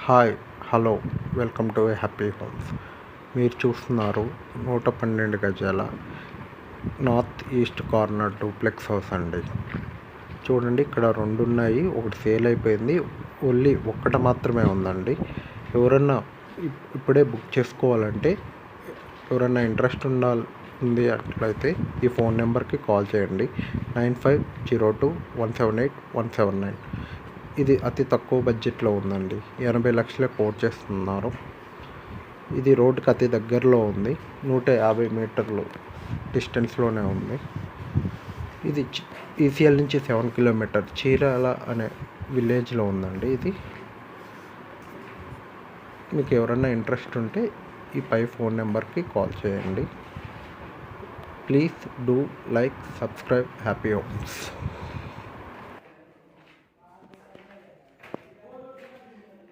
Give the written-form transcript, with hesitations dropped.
Hi hello welcome to happy homes. మీరు చూస్తున్నారు 112 గజాల north east corner duplex house అండి. చూడండి, ఇక్కడ రెండు ఉన్నాయి, ఒకటి సేల్ అయిపోయింది, ఓన్లీ ఒక్కటి మాత్రమే ఉందండి. ఎవరన్నా ఇప్పుడే బుక్ చేసుకోవాలంటే, ఎవరన్నా ఇంట్రెస్ట్ ఉంది అట్లయితే ఈ ఫోన్ నెంబర్కి కాల్ చేయండి. 9502178179. ఇది అతి తక్కువ బడ్జెట్లో ఉందండి. 80 లక్షలే కోట్ చేస్తున్నారు. ఇది రోడ్డుకి అతి దగ్గరలో ఉంది, 150 మీటర్లు డిస్టెన్స్లోనే ఉంది. ఇది ఈసీఎల్ నుంచి 7 కిలోమీటర్ చీరాల అనే విలేజ్లో ఉందండి. ఇది మీకు ఎవరన్నా ఇంట్రెస్ట్ ఉంటే ఈ పై ఫోన్ నెంబర్కి కాల్ చేయండి. Please do like, subscribe happy homes.